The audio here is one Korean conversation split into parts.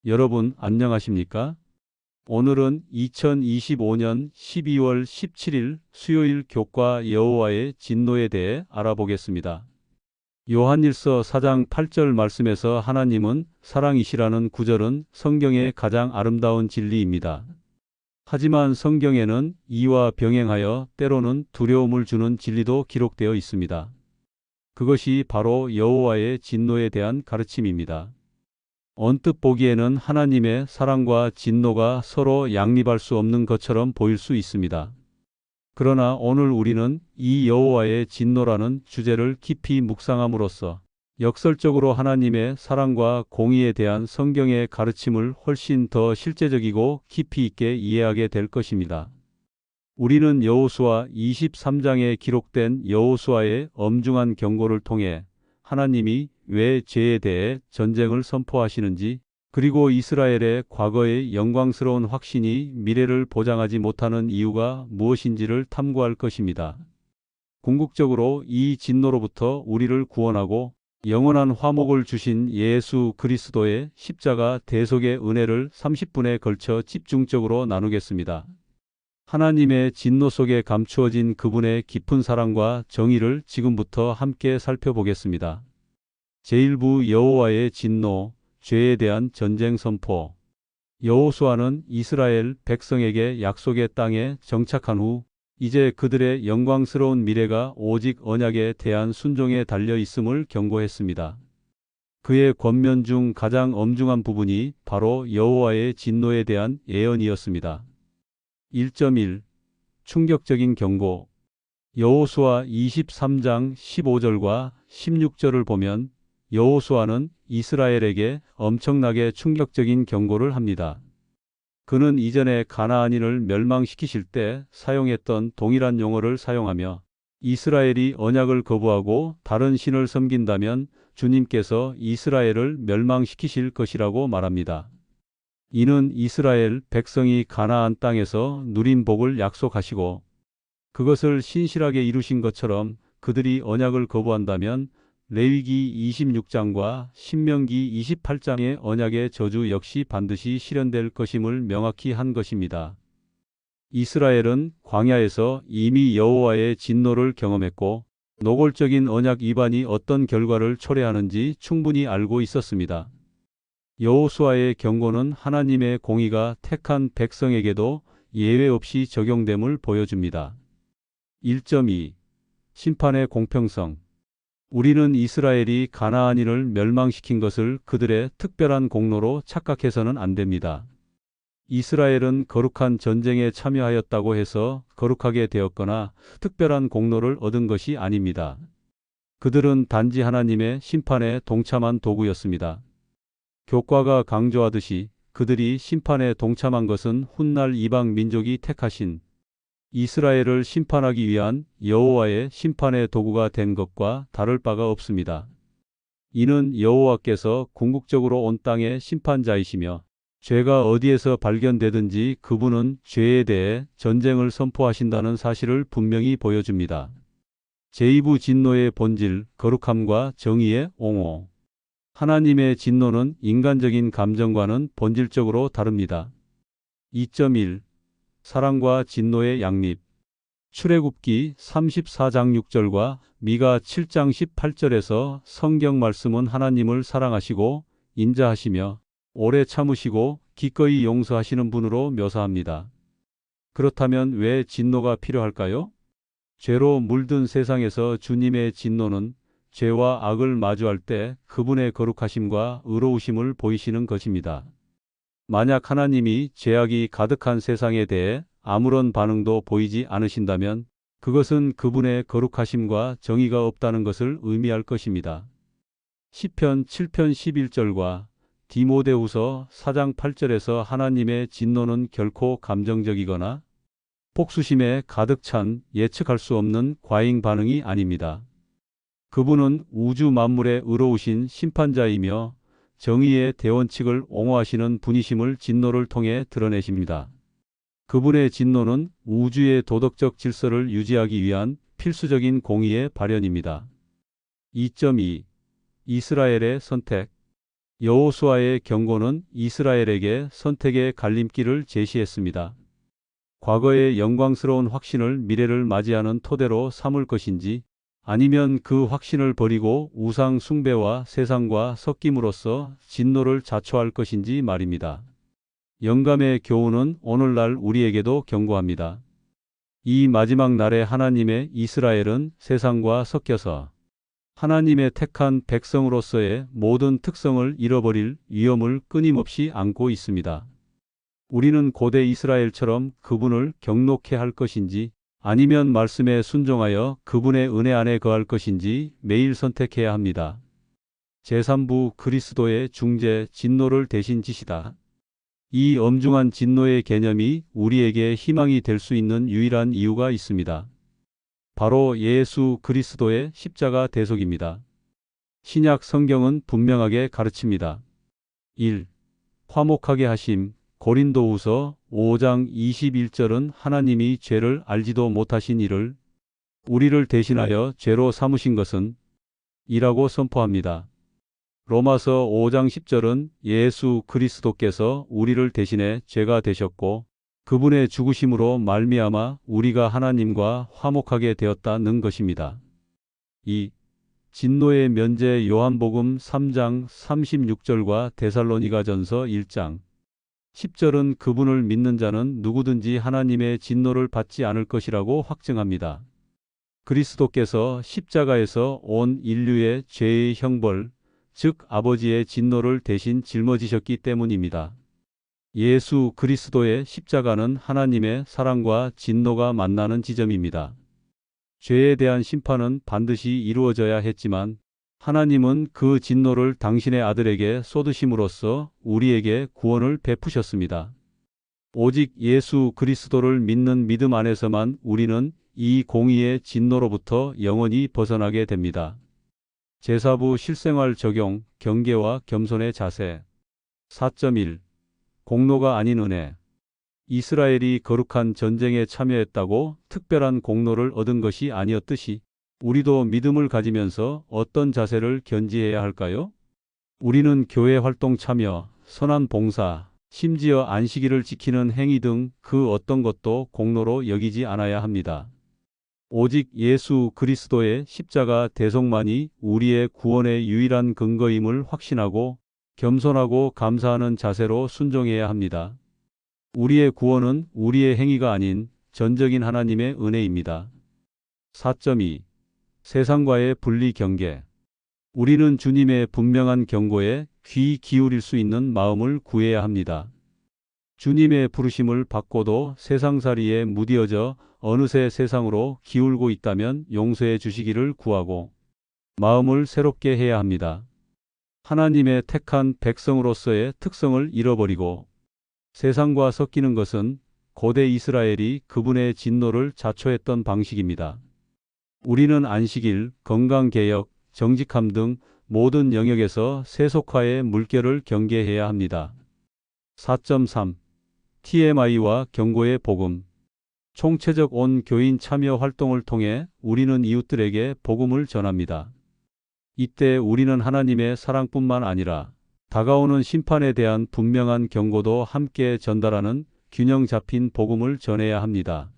여러분 안녕하십니까? 오늘은 2025년 12월 17일 수요일 교과 여호와의 진노에 대해 알아보겠습니다. 요한일서 4장 8절 말씀에서 하나님은 사랑이시라는 구절은 성경의 가장 아름다운 진리입니다. 하지만 성경에는 이와 병행하여 때로는 두려움을 주는 진리도 기록되어 있습니다. 그것이 바로 여호와의 진노에 대한 가르침입니다. 언뜻 보기에는 하나님의 사랑과 진노가 서로 양립할 수 없는 것처럼 보일 수 있습니다. 그러나 오늘 우리는 이 여호와의 진노라는 주제를 깊이 묵상함으로써 역설적으로 하나님의 사랑과 공의에 대한 성경의 가르침을 훨씬 더 실제적이고 깊이 있게 이해하게 될 것입니다. 우리는 여호수아 23장에 기록된 여호수아의 엄중한 경고를 통해 하나님이 왜 죄에 대해 전쟁을 선포하시는지, 그리고 이스라엘의 과거의 영광스러운 확신이 미래를 보장하지 못하는 이유가 무엇인지를 탐구할 것입니다. 궁극적으로 이 진노로부터 우리를 구원하고 영원한 화목을 주신 예수 그리스도의 십자가 대속의 은혜를 30분에 걸쳐 집중적으로 나누겠습니다. 하나님의 진노 속에 감추어진 그분의 깊은 사랑과 정의를 지금부터 함께 살펴보겠습니다. 제1부 여호와의 진노, 죄에 대한 전쟁 선포. 여호수아는 이스라엘 백성에게 약속의 땅에 정착한 후 이제 그들의 영광스러운 미래가 오직 언약에 대한 순종에 달려 있음을 경고했습니다. 그의 권면 중 가장 엄중한 부분이 바로 여호와의 진노에 대한 예언이었습니다. 1.1. 충격적인 경고. 여호수아 23장 15절과 16절을 보면 여호수아는 이스라엘에게 엄청나게 충격적인 경고를 합니다. 그는 이전에 가나안인을 멸망시키실 때 사용했던 동일한 용어를 사용하며 이스라엘이 언약을 거부하고 다른 신을 섬긴다면 주님께서 이스라엘을 멸망시키실 것이라고 말합니다. 이는 이스라엘 백성이 가나안 땅에서 누린 복을 약속하시고 그것을 신실하게 이루신 것처럼 그들이 언약을 거부한다면 레위기 26장과 신명기 28장의 언약의 저주 역시 반드시 실현될 것임을 명확히 한 것입니다. 이스라엘은 광야에서 이미 여호와의 진노를 경험했고 노골적인 언약 위반이 어떤 결과를 초래하는지 충분히 알고 있었습니다. 여호수아의 경고는 하나님의 공의가 택한 백성에게도 예외 없이 적용됨을 보여줍니다. 1.2. 심판의 공평성. 우리는 이스라엘이 가나안인을 멸망시킨 것을 그들의 특별한 공로로 착각해서는 안 됩니다. 이스라엘은 거룩한 전쟁에 참여하였다고 해서 거룩하게 되었거나 특별한 공로를 얻은 것이 아닙니다. 그들은 단지 하나님의 심판에 동참한 도구였습니다. 교과가 강조하듯이 그들이 심판에 동참한 것은 훗날 이방 민족이 택하신 이스라엘을 심판하기 위한 여호와의 심판의 도구가 된 것과 다를 바가 없습니다. 이는 여호와께서 궁극적으로 온 땅의 심판자이시며 죄가 어디에서 발견되든지 그분은 죄에 대해 전쟁을 선포하신다는 사실을 분명히 보여줍니다. 제2부 진노의 본질, 거룩함과 정의의 옹호. 하나님의 진노는 인간적인 감정과는 본질적으로 다릅니다. 2.1. 사랑과 진노의 양립. 출애굽기 34장 6절과 미가 7장 18절에서 성경 말씀은 하나님을 사랑하시고 인자하시며 오래 참으시고 기꺼이 용서하시는 분으로 묘사합니다. 그렇다면 왜 진노가 필요할까요? 죄로 물든 세상에서 주님의 진노는 죄와 악을 마주할 때 그분의 거룩하심과 의로우심을 보이시는 것입니다. 만약 하나님이 죄악이 가득한 세상에 대해 아무런 반응도 보이지 않으신다면 그것은 그분의 거룩하심과 정의가 없다는 것을 의미할 것입니다. 시편 7편 11절과 디모데후서 4장 8절에서 하나님의 진노는 결코 감정적이거나 복수심에 가득 찬 예측할 수 없는 과잉 반응이 아닙니다. 그분은 우주 만물의 의로우신 심판자이며 정의의 대원칙을 옹호하시는 분이심을 진노를 통해 드러내십니다. 그분의 진노는 우주의 도덕적 질서를 유지하기 위한 필수적인 공의의 발현입니다. 2.2. 이스라엘의 선택. 여호수아의 경고는 이스라엘에게 선택의 갈림길을 제시했습니다. 과거의 영광스러운 확신을 미래를 맞이하는 토대로 삼을 것인지, 아니면 그 확신을 버리고 우상 숭배와 세상과 섞임으로써 진노를 자초할 것인지 말입니다. 영감의 교훈은 오늘날 우리에게도 경고합니다. 이 마지막 날에 하나님의 이스라엘은 세상과 섞여서 하나님의 택한 백성으로서의 모든 특성을 잃어버릴 위험을 끊임없이 안고 있습니다. 우리는 고대 이스라엘처럼 그분을 경록해 할 것인지, 아니면 말씀에 순종하여 그분의 은혜 안에 거할 것인지 매일 선택해야 합니다. 제3부 그리스도의 중재 진노를 대신 지시다. 이 엄중한 진노의 개념이 우리에게 희망이 될 수 있는 유일한 이유가 있습니다. 바로 예수 그리스도의 십자가 대속입니다. 신약 성경은 분명하게 가르칩니다. 1. 화목하게 하심. 고린도후서 5장 21절은 하나님이 죄를 알지도 못하신 이를 우리를 대신하여 죄로 삼으신 것은 이라고 선포합니다. 로마서 5장 10절은 예수 그리스도께서 우리를 대신해 죄가 되셨고 그분의 죽으심으로 말미암아 우리가 하나님과 화목하게 되었다는 것입니다. 2. 진노의 면제. 요한복음 3장 36절과 데살로니가전서 1장 10절은 그분을 믿는 자는 누구든지 하나님의 진노를 받지 않을 것이라고 확증합니다. 그리스도께서 십자가에서 온 인류의 죄의 형벌, 즉 아버지의 진노를 대신 짊어지셨기 때문입니다. 예수 그리스도의 십자가는 하나님의 사랑과 진노가 만나는 지점입니다. 죄에 대한 심판은 반드시 이루어져야 했지만 하나님은 그 진노를 당신의 아들에게 쏟으심으로써 우리에게 구원을 베푸셨습니다. 오직 예수 그리스도를 믿는 믿음 안에서만 우리는 이 공의의 진노로부터 영원히 벗어나게 됩니다. 제4부 실생활 적용, 경계와 겸손의 자세. 4.1. 공로가 아닌 은혜. 이스라엘이 거룩한 전쟁에 참여했다고 특별한 공로를 얻은 것이 아니었듯이 우리도 믿음을 가지면서 어떤 자세를 견지해야 할까요? 우리는 교회 활동 참여, 선한 봉사, 심지어 안식일을 지키는 행위 등 그 어떤 것도 공로로 여기지 않아야 합니다. 오직 예수 그리스도의 십자가 대속만이 우리의 구원의 유일한 근거임을 확신하고 겸손하고 감사하는 자세로 순종해야 합니다. 우리의 구원은 우리의 행위가 아닌 전적인 하나님의 은혜입니다. 4.2. 세상과의 분리 경계. 우리는 주님의 분명한 경고에 귀 기울일 수 있는 마음을 구해야 합니다. 주님의 부르심을 받고도 세상살이에 무디어져 어느새 세상으로 기울고 있다면 용서해 주시기를 구하고 마음을 새롭게 해야 합니다. 하나님의 택한 백성으로서의 특성을 잃어버리고 세상과 섞이는 것은 고대 이스라엘이 그분의 진노를 자초했던 방식입니다. 우리는 안식일, 건강개혁, 정직함 등 모든 영역에서 세속화의 물결을 경계해야 합니다. 4.3. TMI와 경고의 복음. 총체적 온 교인 참여 활동을 통해 우리는 이웃들에게 복음을 전합니다. 이때 우리는 하나님의 사랑뿐만 아니라 다가오는 심판에 대한 분명한 경고도 함께 전달하는 균형 잡힌 복음을 전해야 합니다.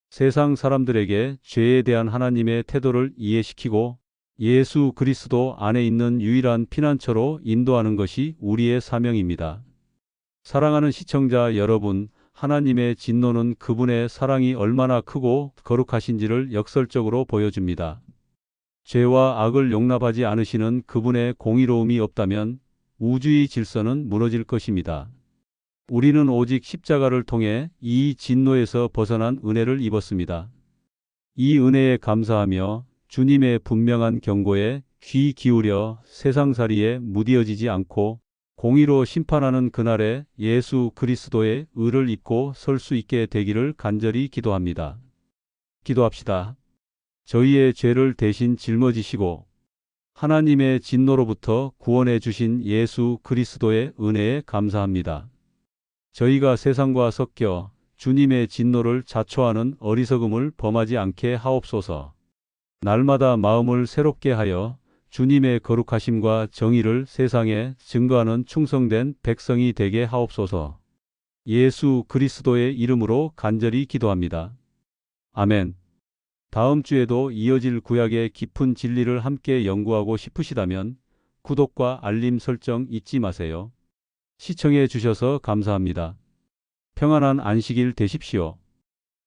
세상 사람들에게 죄에 대한 하나님의 태도를 이해시키고 예수 그리스도 안에 있는 유일한 피난처로 인도하는 것이 우리의 사명입니다. 사랑하는 시청자 여러분, 하나님의 진노는 그분의 사랑이 얼마나 크고 거룩하신지를 역설적으로 보여줍니다. 죄와 악을 용납하지 않으시는 그분의 공의로움이 없다면 우주의 질서는 무너질 것입니다. 우리는 오직 십자가를 통해 이 진노에서 벗어난 은혜를 입었습니다. 이 은혜에 감사하며 주님의 분명한 경고에 귀 기울여 세상살이에 무디어지지 않고 공의로 심판하는 그날에 예수 그리스도의 의를 입고 설 수 있게 되기를 간절히 기도합니다. 기도합시다. 저희의 죄를 대신 짊어지시고 하나님의 진노로부터 구원해 주신 예수 그리스도의 은혜에 감사합니다. 저희가 세상과 섞여 주님의 진노를 자초하는 어리석음을 범하지 않게 하옵소서. 날마다 마음을 새롭게 하여 주님의 거룩하심과 정의를 세상에 증거하는 충성된 백성이 되게 하옵소서. 예수 그리스도의 이름으로 간절히 기도합니다. 아멘. 다음 주에도 이어질 구약의 깊은 진리를 함께 연구하고 싶으시다면 구독과 알림 설정 잊지 마세요. 시청해 주셔서 감사합니다. 평안한 안식일 되십시오.